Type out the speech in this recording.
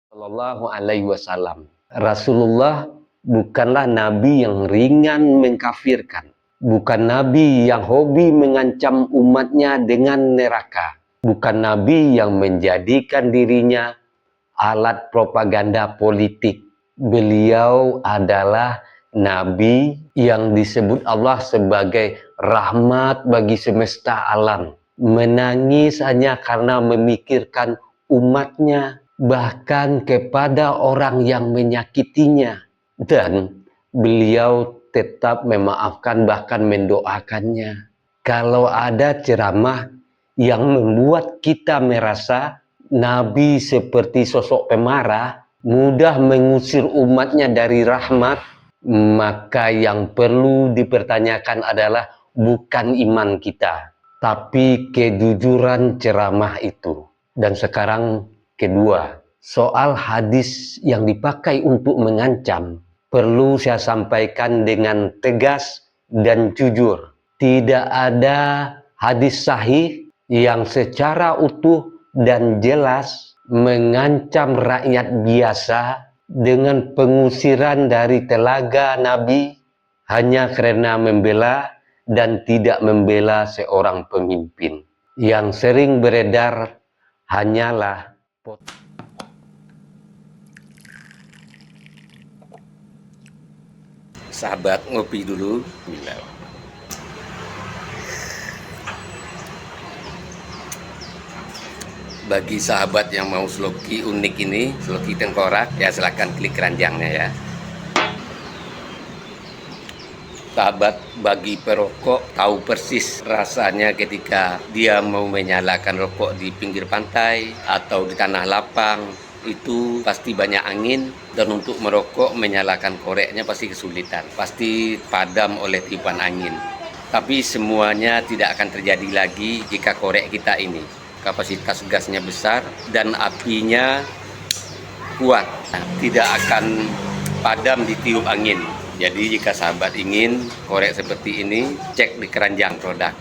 Shallallahu Alaihi Wasallam. Rasulullah bukanlah nabi yang ringan mengkafirkan, bukan nabi yang hobi mengancam umatnya dengan neraka, bukan nabi yang menjadikan dirinya alat propaganda politik. Beliau adalah nabi yang disebut Allah sebagai rahmat bagi semesta alam, menangis hanya karena memikirkan umatnya, bahkan kepada orang yang menyakitinya, dan beliau tetap memaafkan bahkan mendoakannya. Kalau ada ceramah yang membuat kita merasa Nabi seperti sosok pemarah, mudah mengusir umatnya dari rahmat, maka yang perlu dipertanyakan adalah bukan iman kita, tapi kejujuran ceramah itu. Dan sekarang kedua, soal hadis yang dipakai untuk mengancam, perlu saya sampaikan dengan tegas dan jujur. Tidak ada hadis sahih yang secara utuh dan jelas mengancam rakyat biasa dengan pengusiran dari telaga Nabi hanya karena membela dan tidak membela seorang pemimpin. Yang sering beredar hanyalah Sahabat ngopi dulu. Bagi sahabat yang mau sloki unik ini, sloki tengkorak, ya silahkan klik keranjangnya ya. Sahabat bagi perokok tahu persis rasanya ketika dia mau menyalakan rokok di pinggir pantai atau di tanah lapang. Itu pasti banyak angin, dan untuk merokok menyalakan koreknya pasti kesulitan, pasti padam oleh tiupan angin. Tapi semuanya tidak akan terjadi lagi jika korek kita ini kapasitas gasnya besar dan apinya kuat, tidak akan padam ditiup angin. Jadi jika sahabat ingin korek seperti ini, cek di keranjang produk.